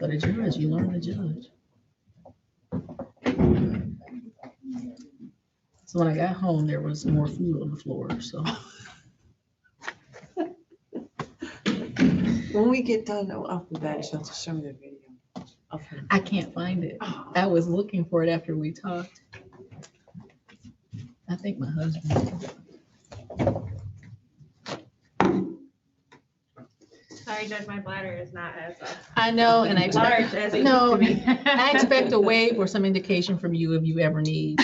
But a judge, you learn to judge. So when I got home, there was more food on the floor, so. When we get done off the bat, you'll have to show me the video. Okay. I can't find it. I was looking for it after we talked. I think my husband. Sorry, Judge, my bladder is not as I know, and I large expect, as it no, used to be. I expect a wave or some indication from you if you ever need.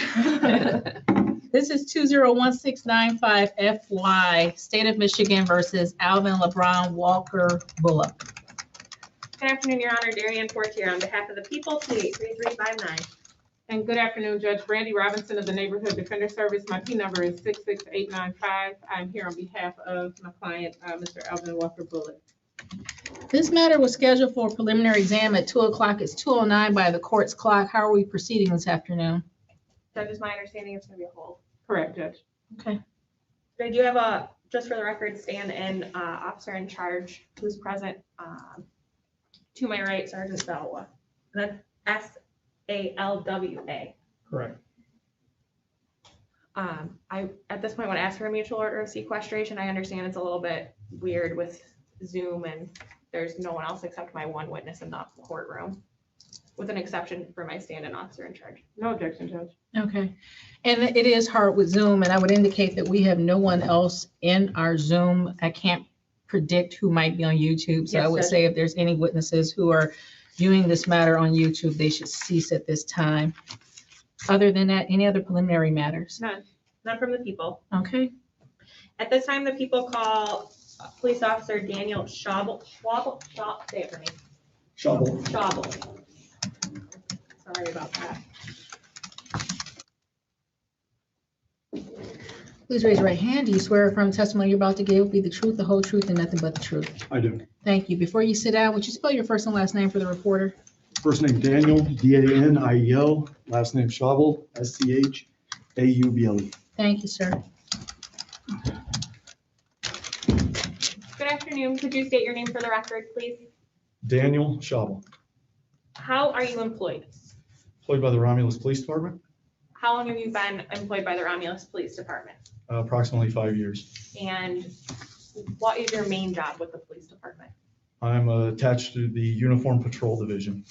This is 201695FY, State of Michigan versus Alvin LeBron Walker Bullock. Good afternoon, Your Honor. Darian Fortier on behalf of the people, 283359. And good afternoon, Judge Brandy Robinson of the Neighborhood Defender Service. My P number is 66895. I'm here on behalf of my client, Mr. Alvin Walker Bullock. This matter was scheduled for a preliminary exam at 2 o'clock. It's 2:09 by the court's clock. How are we proceeding this afternoon? Judge, is my understanding it's going to be a hold. Correct, Judge. Okay. I do have a, just for the record, stand-in officer in charge who's present. To my right, Sergeant Salwa. And that's SALWA. Correct. I, at this point, want to ask for a mutual order of sequestration. I understand it's a little bit weird with Zoom and there's no one else except my one witness in the courtroom, with an exception for my stand-in officer in charge. No objection, Judge. Okay. And it is hard with Zoom, and I would indicate that we have no one else in our Zoom. I can't predict who might be on YouTube. So I Yes, would Judge. say if there's any witnesses who are viewing this matter on YouTube, they should cease at this time. Other than that, any other preliminary matters? None from the people. Okay. At this time, the people call Police Officer Daniel Schwabel, say it for me. Shovel. Schwabel. Sorry about that. Please raise your right hand. Do you swear affirm the testimony you're about to give will be the truth, the whole truth, and nothing but the truth? I do. Thank you. Before you sit down, would you spell your first and last name for the reporter? First name Daniel, Daniel. Last name Shovel, Schauble. Thank you, sir. Good afternoon. Could you state your name for the record, please? Daniel Shovel, How are you employed? employed by the Romulus Police Department, How long have you been employed by the Romulus Police Department? approximately 5 years. And what is your main job with the police department? I'm attached to the Uniform Patrol Division.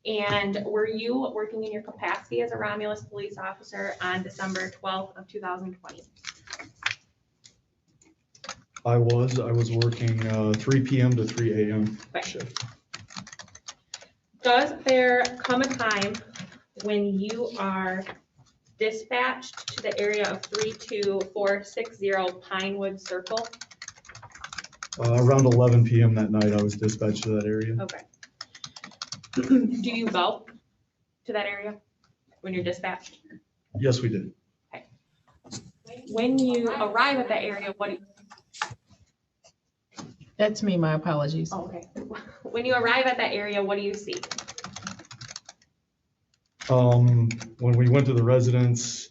And were you working in your capacity as a Romulus police officer on December 12th of 2020? I was working 3 p.m. to 3 a.m. Right. shift. Does there come a time when you are dispatched to the area of 32460 Pinewood Circle? Around 11 p.m. that night, I was dispatched to that area. Okay. Do you go to that area when you're dispatched? Yes, we did. When you arrive at that area, what do you, That's me. My apologies. oh, okay. When you arrive at that area, what do you see? When we went to the residence,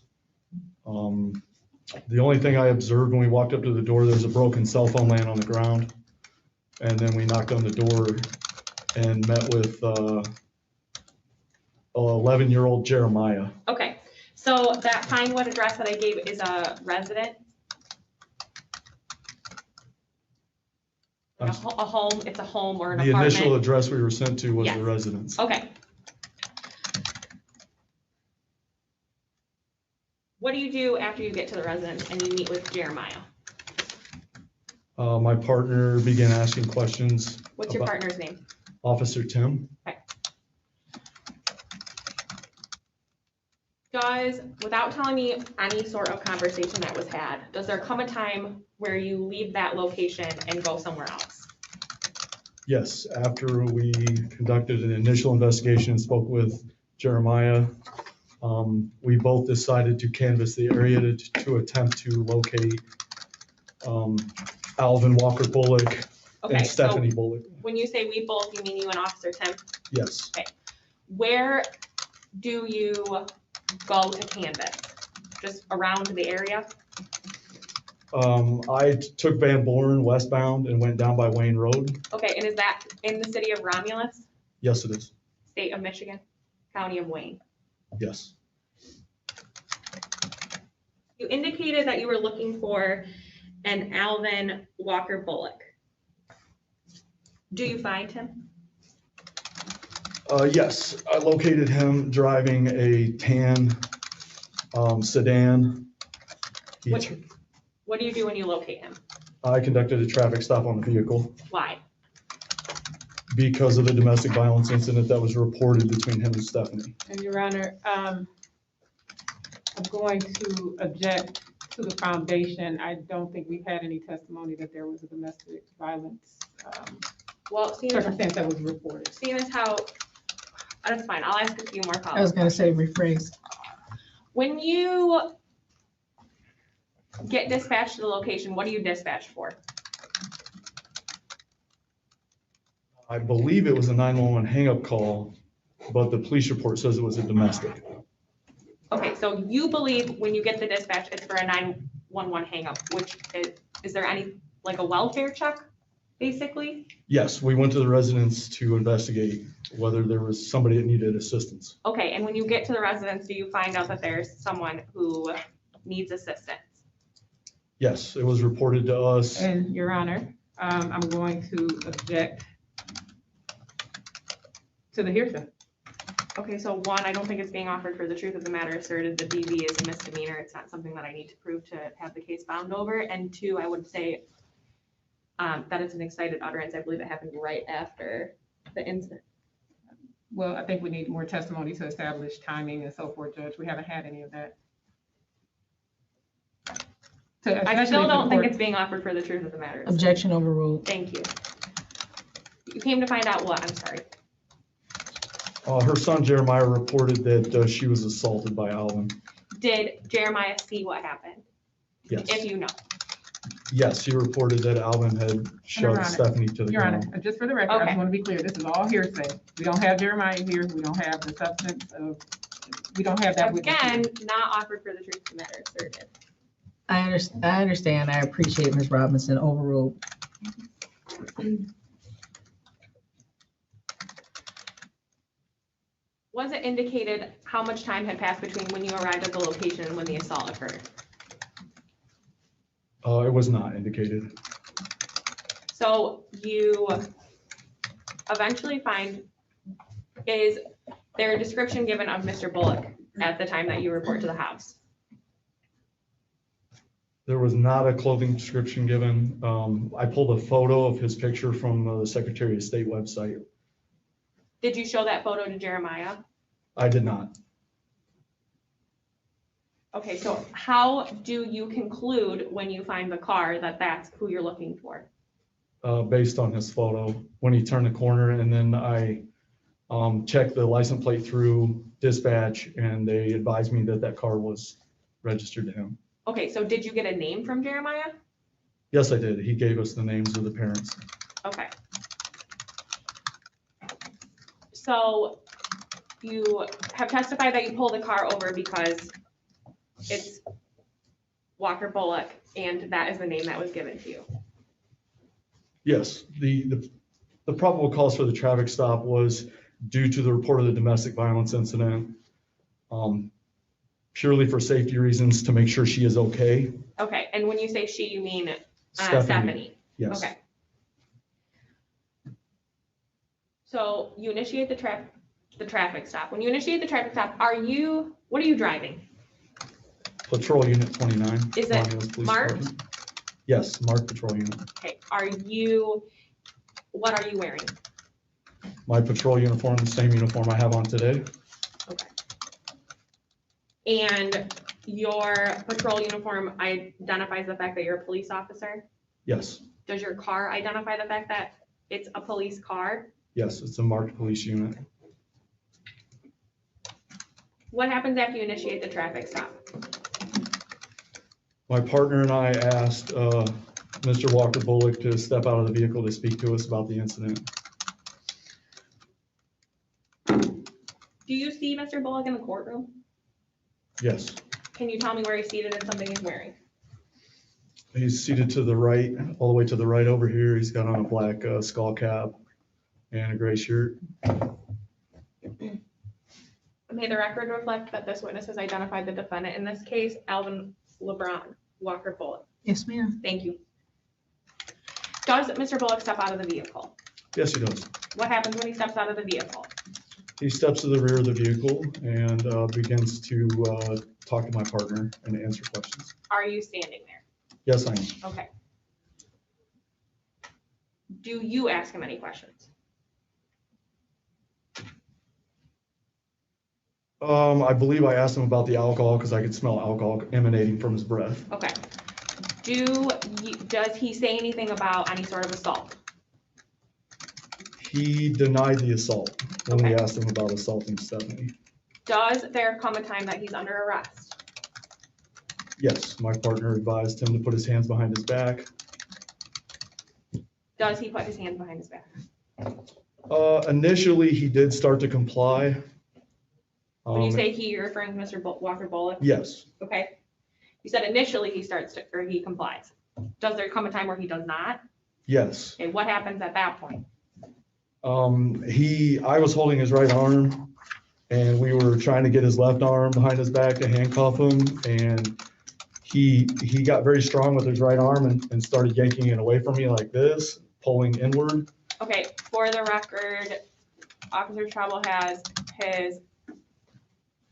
the only thing I observed when we walked up to the door, there's a broken cell phone laying on the ground. And then we knocked on the door and met with 11-year-old Jeremiah. Okay, so that Pinewood address that I gave is a resident? Like a home, it's a home or an The apartment? initial address we were sent to was Yes. the residence. Okay. What do you do after you get to the residence and you meet with Jeremiah? My partner began asking questions. What's your about partner's name? Officer Tim. Does, without telling me any sort of conversation that was had, does there come a time where you leave that location and go somewhere else? Yes, after we conducted an initial investigation and spoke with Jeremiah, we both decided to canvass the area to attempt to locate Alvin Walker Bullock Okay, and so Stephanie Bullock. when you say we both, you mean you and Officer Tim? Yes. Where do you go to canvass? Just around the area? I took Van Born westbound and went down by Wayne Road. Okay, and is that in the city of Romulus? Yes, it is. State of Michigan, County of Wayne. Yes. You indicated that you were looking for an Alvin Walker Bullock. Do you find him? Yes, I located him driving a tan sedan. He What- tr- What do you do when you locate him? I conducted a traffic stop on the vehicle Why? because of the domestic violence incident that was reported between him and Stephanie. And Your Honor, I'm going to object to the foundation. I don't think we've had any testimony that there was a domestic violence Well, seeing as circumstance that was reported. how, that's fine, I'll ask a few more I was follow-up. gonna say rephrase. When you get dispatched to the location, what do you dispatch for? I believe it was a 911 hang-up call, but the police report says it was a domestic. Okay, so you believe when you get the dispatch, it's for a 911 hangup, which is there any, like a welfare check, basically? Yes, we went to the residence to investigate whether there was somebody that needed assistance. Okay, and when you get to the residence, do you find out that there's someone who needs assistance? Yes, it was reported to us. And Your Honor, I'm going to object to the hearsay. Okay, so one, I don't think it's being offered for the truth of the matter asserted. The DV is a misdemeanor. It's not something that I need to prove to have the case bound over. And two, I would say that it's an excited utterance. I believe it happened right after the incident. Well, I think we need more testimony to establish timing and so forth, Judge. We haven't had any of that. I still don't think it's being offered for the truth of the matter. Objection overruled. Thank you. You came to find out what? I'm sorry. Her son Jeremiah reported that she was assaulted by Alvin. Did Jeremiah see what happened? Yes. If you know. Yes, he reported that Alvin had Your shoved Honor. Stephanie to the Your Honor, ground. just for the record, I Okay. just want to be clear, this is all hearsay. We don't have Jeremiah here, we don't have the substance of, we don't have that witness here. Again, not offered for the truth of the matter asserted. I understand. I appreciate Ms. Robinson overruled. Was it indicated how much time had passed between when you arrived at the location and when the assault occurred? It was not indicated. So you eventually find, is there a description given of Mr. Bullock at the time that you report to the house? There was not a clothing description given. I pulled a photo of his picture from the Secretary of State website. Did you show that photo to Jeremiah? I did not. Okay, so how do you conclude when you find the car that that's who you're looking for? Based on his photo, when he turned the corner, and then I checked the license plate through dispatch, and they advised me that that car was registered to him. Okay, so did you get a name from Jeremiah? Yes, I did. He gave us the names of the parents. Okay. So you have testified that you pulled the car over because it's Walker Bullock, and that is the name that was given to you. Yes, the probable cause for the traffic stop was due to the report of the domestic violence incident, purely for safety reasons to make sure she is okay. Okay, and when you say she, you mean Stephanie? Yes. Okay. So you initiate the traffic stop. When you initiate the traffic stop, what are you driving? Patrol Unit 29. Is it Romulus Police marked? Department. Yes, marked patrol unit. Okay, what are you wearing? My patrol uniform, the same uniform I have on today. Okay. And your patrol uniform identifies the fact that you're a police officer? Yes, Does your car identify the fact that it's a police car? yes, it's a marked police unit. What happens after you initiate the traffic stop? My partner and I asked Mr. Walker Bullock to step out of the vehicle to speak to us about the incident. Do you see Mr. Bullock in the courtroom? Yes, Can you tell me where he's seated and something he's wearing? he's seated to the right, all the way to the right over here. He's got on a black skull cap and a gray shirt. May the record reflect that this witness has identified the defendant in this case, Alvin LeBron Walker Bullock. Yes, ma'am. Thank you. Does Mr. Bullock step out of the vehicle? Yes, he does. What happens when he steps out of the vehicle? He steps to the rear of the vehicle and begins to talk to my partner and answer questions. Are you standing there? Yes, I am. Okay. Do you ask him any questions? I believe I asked him about the alcohol because I could smell alcohol emanating from his breath. Okay. Does he say anything about any sort of assault? He denied the assault when we Okay. asked him about assaulting Stephanie. Does there come a time that he's under arrest? Yes, my partner advised him to put his hands behind his back. Does he put his hands behind his back? Initially, he did start to comply. When you say he, you're referring to Mr. Walker Bullock? Yes, Okay. You said initially he he complies. Does there come a time where he does not? yes. Okay, what happens at that point? I was holding his right arm and we were trying to get his left arm behind his back to handcuff him. And he got very strong with his right arm and started yanking it away from me like this, pulling inward. Okay, for the record, Officer Travel has his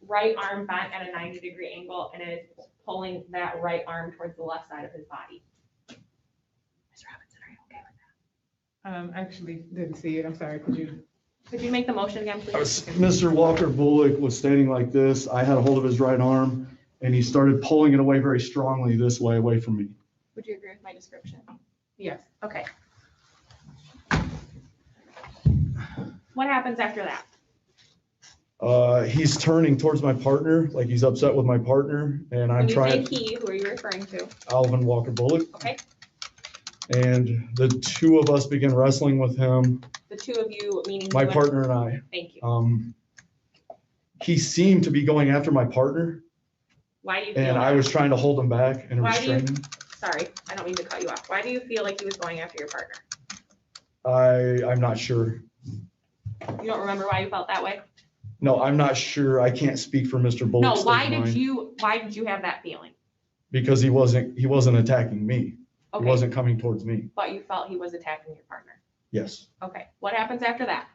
right arm bent at a 90-degree angle and is pulling that right arm towards the left side of his body. Ms. Robinson, are you okay with that? Actually didn't see it. I'm sorry. Could you make the motion again, please? Mr. Walker Bullock was standing like this. I had a hold of his right arm and he started pulling it away very strongly this way, away from me. Would you agree with my description? Yes. Okay. What happens after that? He's turning towards my partner, like he's upset with my partner, and I'm When you say trying, he, who are you referring to? Alvin Walker Bullock. Okay, And the two of us begin wrestling with him, the two of you, meaning. my you and- partner and I. Thank you. He seemed to be going after my partner, Why do you feel and I that? was trying to hold him back and Why do you- restrain him. Sorry, I don't mean to cut you off. Why do you feel like he was going after your partner? I'm not sure. You don't remember why you felt that way? No, I'm not sure. I can't speak for Mr. Bullock's No, why state of did mind, you have that feeling? because he wasn't attacking me. He Okay, wasn't coming towards me. but you felt he was attacking your partner. Yes. Okay, what happens after that?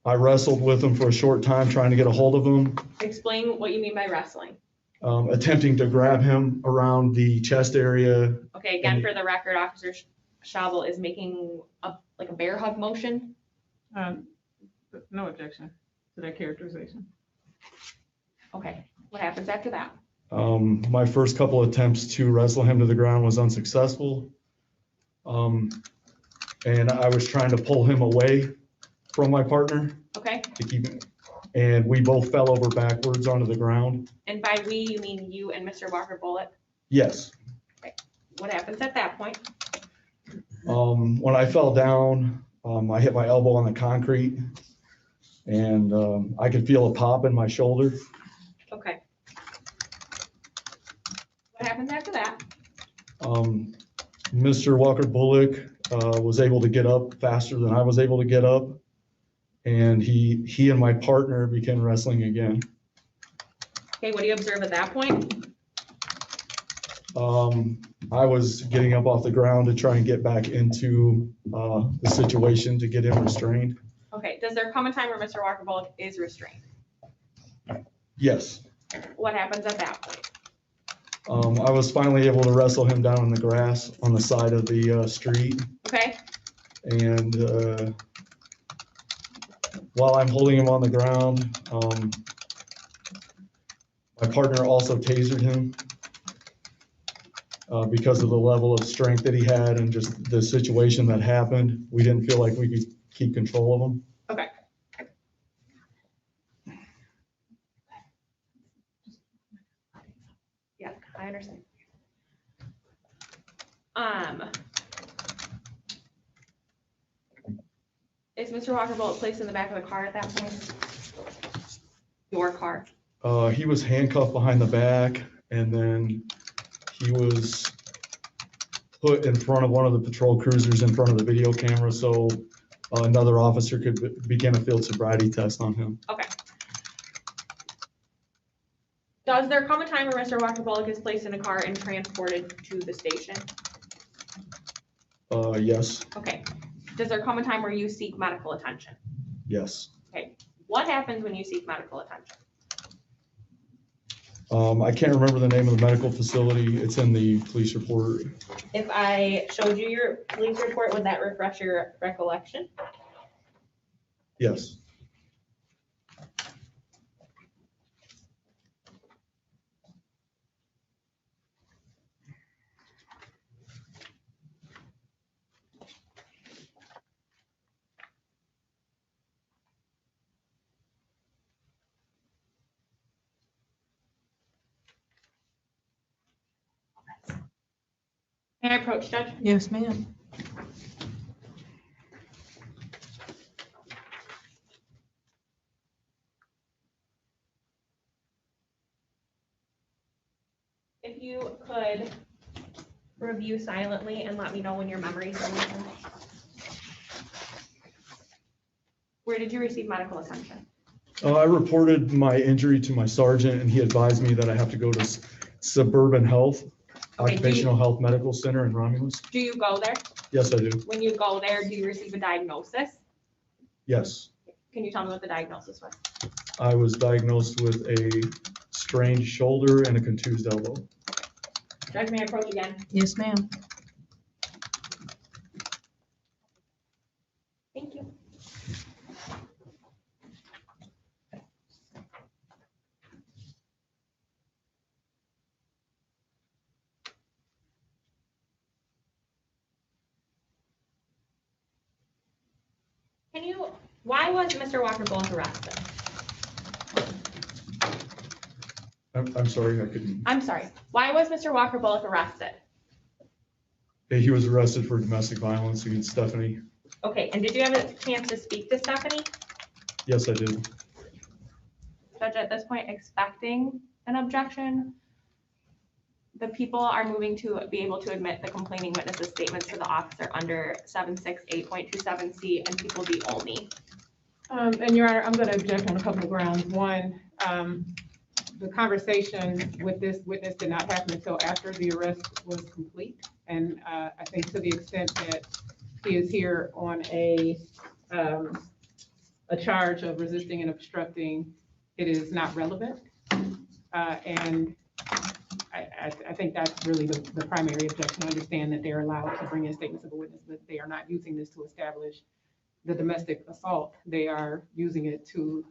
I wrestled with him for a short time, trying to get a hold of him, Explain what you mean by wrestling. attempting to grab him around the chest area. Okay, again, for the record, Officer Schabel is making like a bear hug motion. No objection to that characterization. Okay, what happens after that? My first couple attempts to wrestle him to the ground was unsuccessful. And I was trying to pull him away from my partner Okay, to keep him, and we both fell over backwards onto the ground. and by we, you mean you and Mr. Walker Bullock? Yes. What happens at that point? When I fell down, I hit my elbow on the concrete and I could feel a pop in my shoulder. Okay. What happens after that? Mr. Walker Bullock was able to get up faster than I was able to get up. And he and my partner began wrestling again. Okay, what do you observe at that point? I was getting up off the ground to try and get back into the situation to get him restrained. Okay, does there come a time where Mr. Walker Bullock is restrained? Yes. What happens at that point? I was finally able to wrestle him down in the grass on the side of the street. Okay, And while I'm holding him on the ground, my partner also tasered him because of the level of strength that he had and just the situation that happened. We didn't feel like we could keep control of him. okay. Yeah, I understand. Is Mr. Walker Bullock placed in the back of the car at that point? Your car? He was handcuffed behind the back, and then he was put in front of one of the patrol cruisers in front of the video camera. So another officer could begin a field sobriety test on him. Okay. Does there come a time where Mr. Walker Bullock is placed in a car and transported to the station? Yes, Okay. Does there come a time where you seek medical attention? yes. Okay. What happens when you seek medical attention? I can't remember the name of the medical facility. It's in the police report. If I showed you your police report, would that refresh your recollection? Yes. May I approach, Judge? Yes, ma'am. If you could review silently and let me know when your memory is over. Where did you receive medical attention? I reported my injury to my sergeant, and he advised me that I have to go to Suburban Health, Okay, Occupational Health Medical Center in Romulus. Do you go there? Yes, I do. When you go there, do you receive a diagnosis? Yes. Can you tell me what the diagnosis was? I was diagnosed with a strained shoulder and a contused elbow. Judge, may I approach again? Yes, ma'am. Thank you. Why was Mr. Walker Bullock arrested? I'm sorry, I couldn't. I'm sorry. Why was Mr. Walker Bullock arrested? He was arrested for domestic violence against Stephanie. Okay, and did you have a chance to speak to Stephanie? Yes, I did. Judge, at this point, expecting an objection, the people are moving to be able to admit the complaining witness's statements to the officer under 768.27C and people be only. And Your Honor, I'm going to object on a couple of grounds. One, the conversation with this witness did not happen until after the arrest was complete. And I think to the extent that he is here on a charge of resisting and obstructing, it is not relevant. And I think that's really the primary objection. I understand that they're allowed to bring in statements of a witness, but they are not using this to establish the domestic assault. They are using it to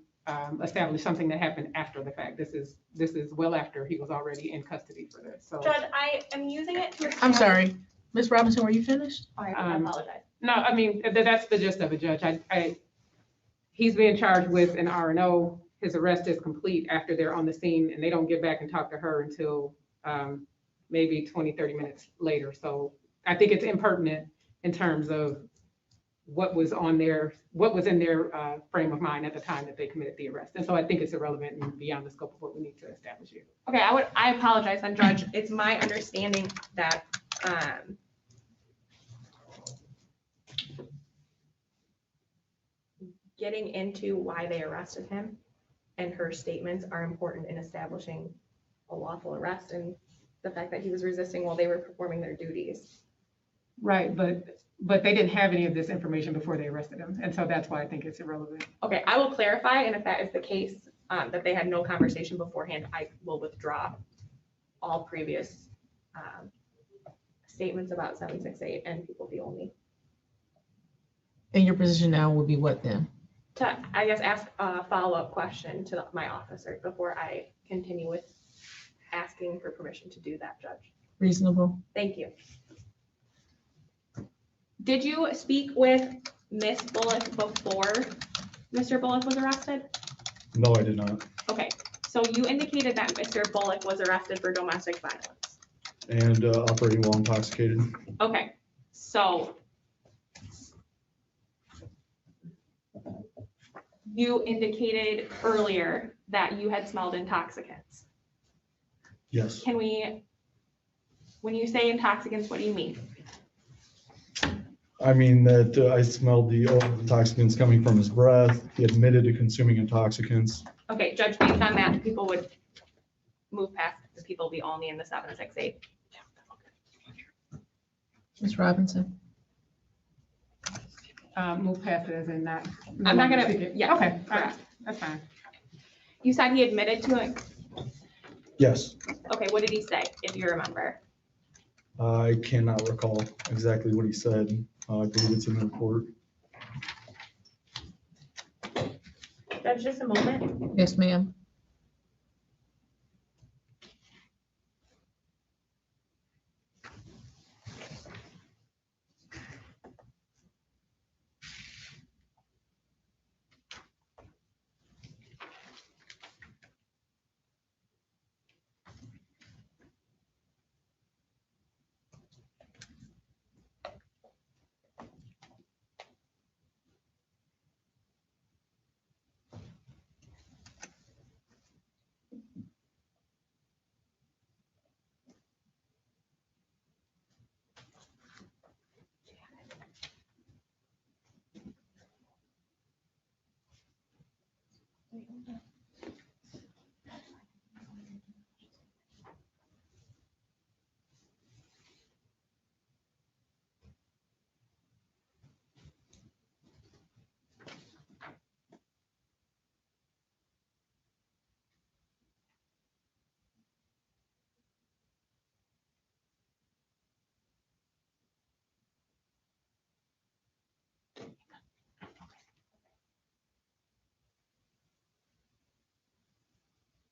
establish something that happened after the fact. This is well after he was already in custody for this. So Judge, I am using it to. I'm sorry. Ms. Robinson, were you finished? I apologize. no, I mean that's the gist of it, Judge. He's being charged with an R&O. His arrest is complete after they're on the scene, and they don't get back and talk to her until maybe 20, 30 minutes later. So I think it's impertinent in terms of what was in their frame of mind at the time that they committed the arrest. And so I think it's irrelevant and beyond the scope of what we need to establish here. Okay, I apologize then, Judge. It's my understanding that getting into why they arrested him and her statements are important in establishing a lawful arrest and the fact that he was resisting while they were performing their duties. Right, but they didn't have any of this information before they arrested him. And so that's why I think it's irrelevant. Okay, I will clarify, and if that is the case, that they had no conversation beforehand, I will withdraw all previous statements about 768 and people be only. And your position now will be what then? To, I guess, ask a follow-up question to my officer before I continue with asking for permission to do that, Judge. Reasonable? Thank you. Did you speak with Miss Bullock before Mr. Bullock was arrested? No, I did not. Okay, so you indicated that Mr. Bullock was arrested for domestic violence. And operating while intoxicated. Okay, so you indicated earlier that you had smelled intoxicants. Yes. When you say intoxicants, what do you mean? I mean, that I smelled the odor of intoxicants coming from his breath. He admitted to consuming intoxicants. Okay, Judge, based on that, people would move past the people be only in the 768. Ms. Robinson? Move past it as in not. I'm not gonna- seek it. yeah, Okay, all right, correct. that's fine. You said he admitted to it. Yes, Okay, what did he say, if you remember? I cannot recall exactly what he said. I believe it's in the report. Judge, just a moment. Yes, ma'am.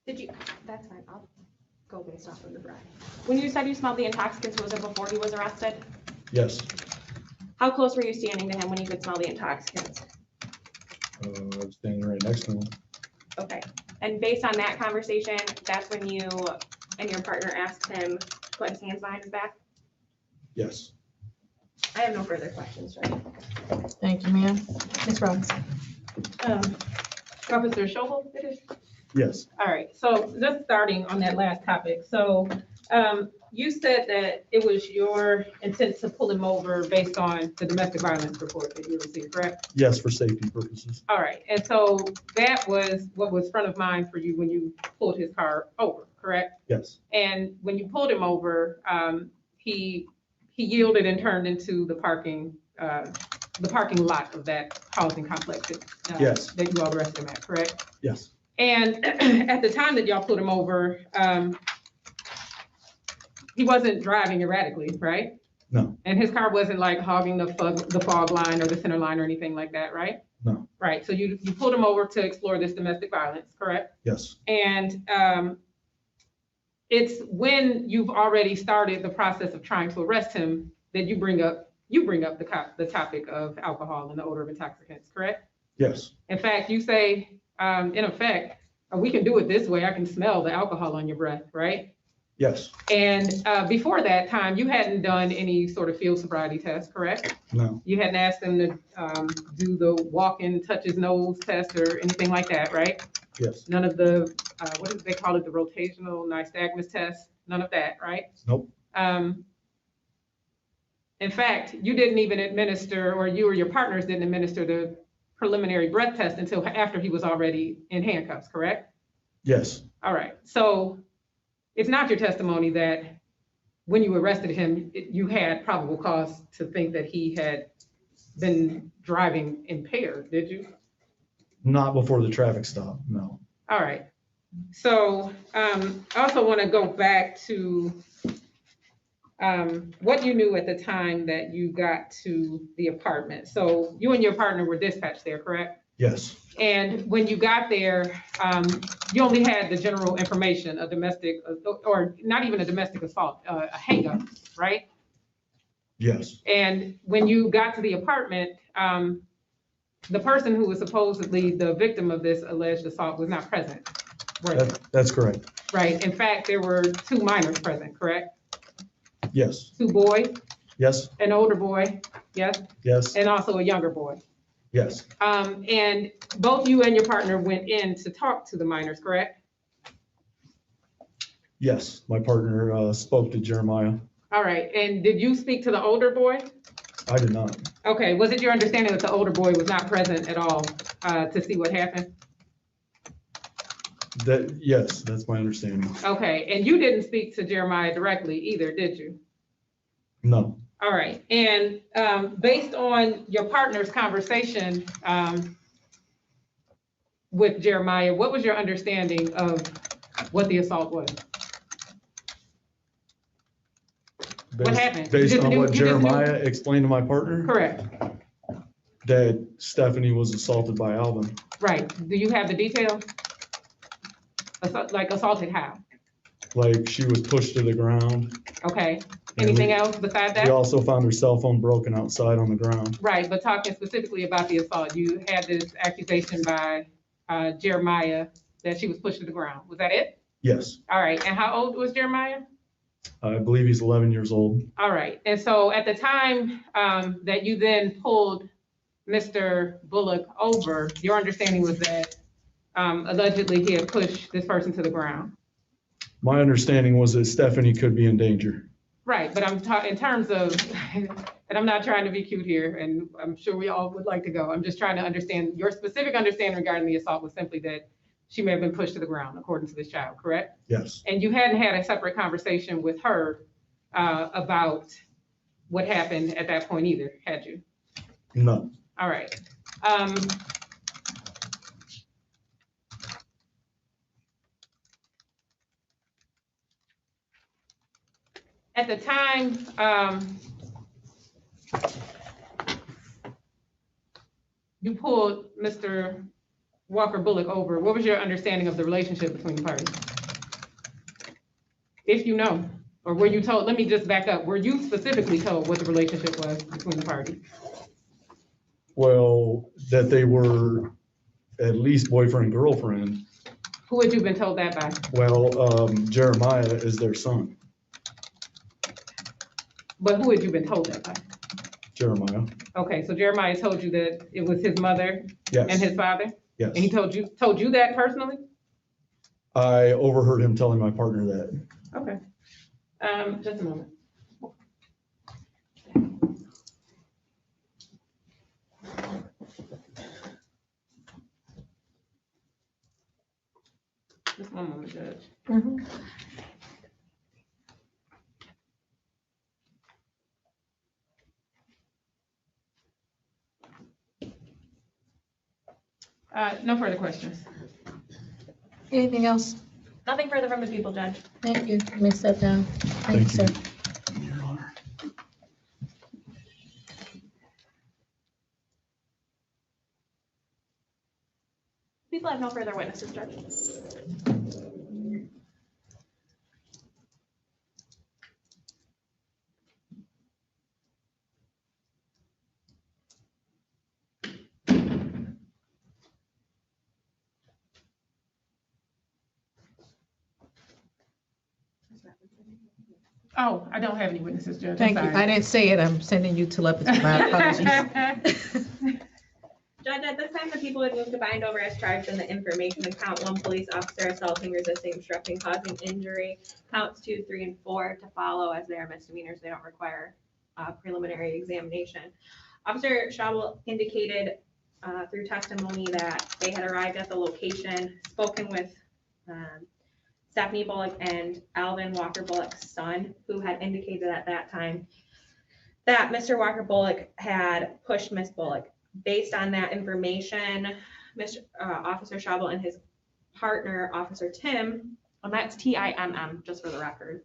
Did you, that's fine, I'll go based off of the breath. When you said you smelled the intoxicants, was it before he was arrested? Yes, How close were you standing to him when you could smell the intoxicants? I'm standing right next to him. Okay, and based on that conversation, that's when you and your partner asked him to put his hands behind his back? Yes. I have no further questions, Judge. Thank you, ma'am. Ms. Robinson? Officer Schobel, it is? Yes, All right, so just starting on that last topic, so you said that it was your intent to pull him over based on the domestic violence report that you received, correct? yes, for safety purposes. All right, and so that was what was front of mind for you when you pulled his car over, correct? Yes, And when you pulled him over, he yielded and turned into the parking lot of that housing complex Yes. that you all arrested him at, correct? yes, And at the time that y'all put him over, he wasn't driving erratically, right? No. And his car wasn't like hogging the fog line or the center line or anything like that, right? No. Right, so you pulled him over to explore this domestic violence, correct? yes, And it's when you've already started the process of trying to arrest him that you bring up the topic of alcohol and the odor of intoxicants, correct? yes, In fact, you say, in effect, we can do it this way. I can smell the alcohol on your breath, right? yes, And before that time, you hadn't done any sort of field sobriety test, correct? no, You hadn't asked him to do the walk-in, touch his nose test or anything like that, right? yes, None of the, what do they call it, the rotational nystagmus test? None of that, right? nope, In fact, you didn't even administer, or you or your partners didn't administer the preliminary breath test until after he was already in handcuffs, correct? yes, All right, so it's not your testimony that when you arrested him, you had probable cause to think that he had been driving impaired, did you? not before the traffic stop, no. All right, so I also want to go back to what you knew at the time that you got to the apartment. So you and your partner were dispatched there, correct? Yes, And when you got there, you only had the general information, a domestic, or not even a domestic assault, a hang-up, right? yes, And when you got to the apartment, the person who was supposedly the victim of this alleged assault was not present, were they? that's correct. Right, in fact, there were 2 minors present, correct? Yes, 2 boys, yes, an older boy, yes, yes, and also a younger boy. yes, And both you and your partner went in to talk to the minors, correct? yes. My partner spoke to Jeremiah. All right, and did you speak to the older boy? I did not. Okay, was it your understanding that the older boy was not present at all to see what happened? Yes, that's my understanding. Okay, and you didn't speak to Jeremiah directly either, did you? No. All right, and based on your partner's conversation with Jeremiah, what was your understanding of what the assault was? What happened? Based You just on knew- what you just knew- Jeremiah explained to my partner, Correct, that Stephanie was assaulted by Alvin. right. Do you have the details? Like assaulted how? Like she was pushed to the ground. Okay, And anything we- else besides We that? also found her cell phone broken outside on the ground. Right, but talking specifically about the assault, you had this accusation by Jeremiah that she was pushed to the ground. Was that it? Yes, All right, and how old was Jeremiah? I believe he's 11 years old. All right, and so at the time that you then pulled Mr. Bullock over, your understanding was that allegedly he had pushed this person to the ground. My understanding was that Stephanie could be in danger. Right, but I'm talking in terms of, and I'm not trying to be cute here, and I'm sure we all would like to go. I'm just trying to understand, your specific understanding regarding the assault was simply that she may have been pushed to the ground, according to this child, correct? Yes, And you hadn't had a separate conversation with her about what happened at that point either, had you? no. All right. At the time, you pulled Mr. Walker Bullock over, what was your understanding of the relationship between the parties? If you know, or were you told, let me just back up, were you specifically told what the relationship was between the parties? Well, that they were at least boyfriend and girlfriend. Who had you been told that by? Well, Jeremiah is their son, But who had you been told that by? Jeremiah. Okay, so Jeremiah told you that it was his mother and Yes, his father? yes. And he told you that personally? I overheard him telling my partner that. Okay. Just a moment. Just one moment, Judge. No further questions. Anything else? Nothing further from the people, Judge. Thank you. You may step down. Thank you, Thank sir. Your Honor. People have no further witnesses, Judge. Oh, I don't have any witnesses, Judge. I'm Thank you. sorry. I didn't say it. I'm sending you telepathy. My apologies. Judge, at this time, the people would move to bind over as charged in the information of count 1, police officer assaulting, resisting, obstructing, causing injury. Counts 2, 3, and 4 to follow as they are misdemeanors. They don't require preliminary examination. Officer Schabel indicated through testimony that they had arrived at the location, spoken with Stephanie Bullock and Alvin Walker Bullock's son, who had indicated at that time that Mr. Walker Bullock had pushed Miss Bullock. Based on that information, Officer Schabel and his partner, Officer Tim, and that's Timm, just for the record,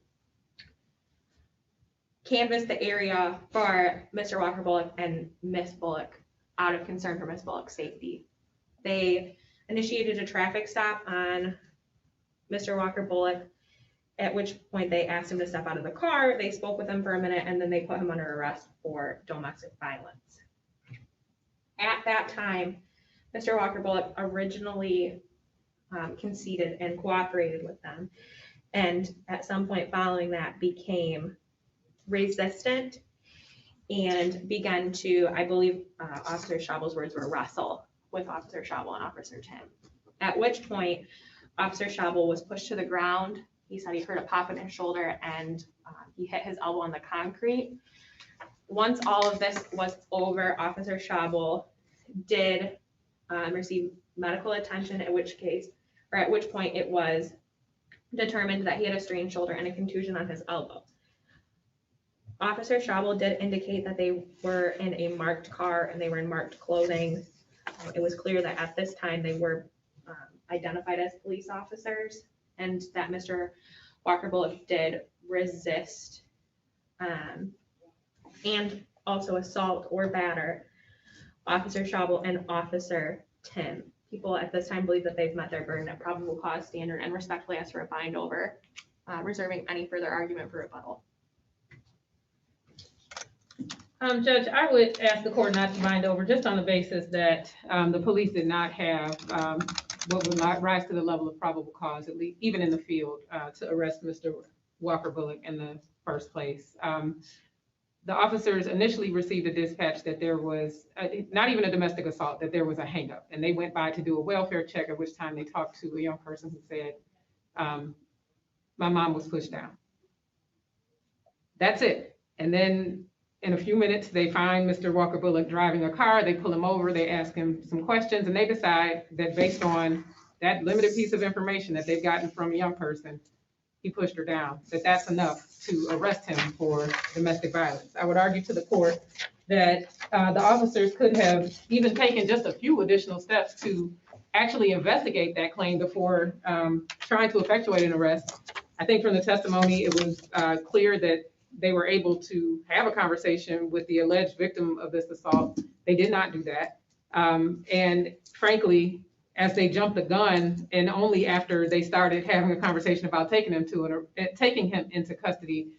canvassed the area for Mr. Walker Bullock and Miss Bullock out of concern for Miss Bullock's safety. They initiated a traffic stop on Mr. Walker Bullock, at which point they asked him to step out of the car. They spoke with him for a minute, and then they put him under arrest for domestic violence. At that time, Mr. Walker Bullock originally conceded and cooperated with them. And at some point following that became resistant and began to, I believe Officer Schabel's words were, wrestle with Officer Schabel and Officer Tim. At which point Officer Schabel was pushed to the ground. He said he heard a pop in his shoulder and he hit his elbow on the concrete. once all of this was over, Officer Schabel did receive medical attention, at which point it was determined that he had a strained shoulder and a contusion on his elbow. Officer Schabel did indicate that they were in a marked car and they were in marked clothing. It was clear that at this time they were identified as police officers, and that Mr. Walker Bullock did resist and also assault or batter Officer Schabel and Officer Tim. People at this time believe that they've met their burden of probable cause standard and respectfully ask for a bind over, reserving any further argument for rebuttal. Judge, I would ask the court not to bind over just on the basis that the police did not have what would not rise to the level of probable cause, at least even in the field, to arrest Mr. Walker Bullock in the first place. The officers initially received a dispatch that there was not even a domestic assault, that there was a hangup, and they went by to do a welfare check, at which time they talked to a young person who said, my mom was pushed down. That's it. And then in a few minutes, they find Mr. Walker Bullock driving a car, they pull him over, they ask him some questions, and they decide that based on that limited piece of information that they've gotten from a young person, he pushed her down, that's enough to arrest him for domestic violence. I would argue to the court that the officers could have even taken just a few additional steps to actually investigate that claim before trying to effectuate an arrest. I think from the testimony, it was clear that they were able to have a conversation with the alleged victim of this assault. They did not do that. And frankly, as they jumped the gun, and only after they started having a conversation about taking him into custody,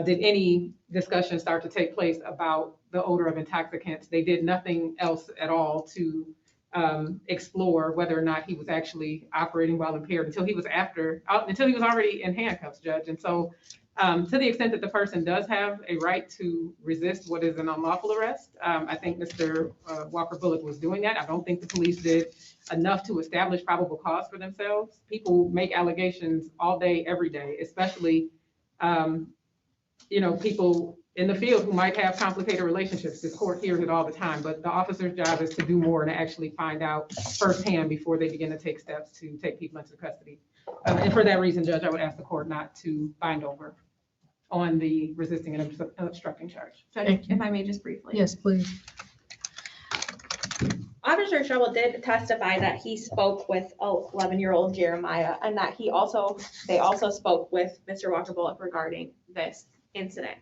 did any discussion start to take place about the odor of intoxicants. They did nothing else at all to explore whether or not he was actually operating while impaired until he was already in handcuffs, Judge. And so to the extent that the person does have a right to resist what is an unlawful arrest, I think Mr. Walker Bullock was doing that. I don't think the police did enough to establish probable cause for themselves. People make allegations all day, every day, especially, people in the field who might have complicated relationships. This court hears it all the time, but the officer's job is to do more and actually find out firsthand before they begin to take steps to take people into custody. And for that reason, Judge, I would ask the court not to bind over on the resisting and obstructing charge. Judge, if I may just briefly. Yes, please. Officer Schabel did testify that he spoke with 11-year-old Jeremiah, and that they also spoke with Mr. Walker Bullock regarding this incident.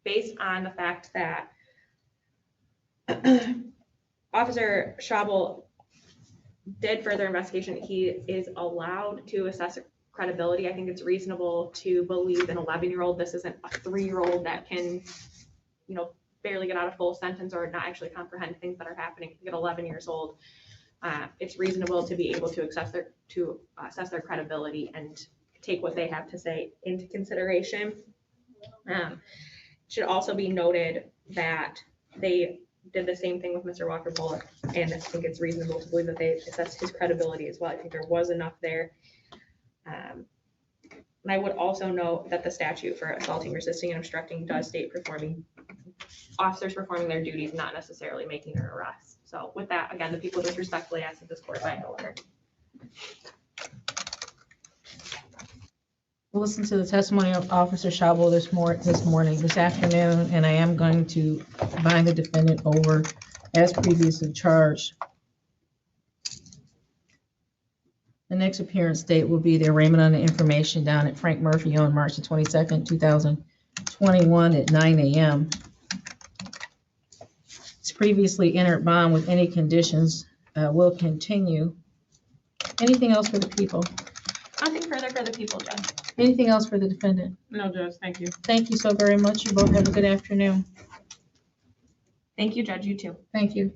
Based on the fact that Officer Schabel did further investigation, he is allowed to assess credibility. I think it's reasonable to believe an 11-year-old. This isn't a 3-year-old that can, barely get out a full sentence or not actually comprehend things that are happening. At 11 years old, it's reasonable to be able to assess their credibility and take what they have to say into consideration. Should also be noted that they did the same thing with Mr. Walker Bullock, and I think it's reasonable to believe that they assessed his credibility as well. I think there was enough there. And I would also note that the statute for assaulting, resisting, and obstructing does state officers performing their duties, not necessarily making an arrest. So with that, again, the people just respectfully ask that this court bind over. We'll listen to the testimony of Officer Schabel this afternoon, and I am going to bind the defendant over as previously charged. The next appearance date will be the arraignment on the information down at Frank Murphy on March the 22nd, 2021 at 9 a.m. It's previously entered bond with any conditions will continue. Anything else for the people? Nothing further for the people, Judge. Anything else for the defendant? No, Judge, thank you. Thank you so very much. You both have a good afternoon. Thank you, Judge. You too. Thank you.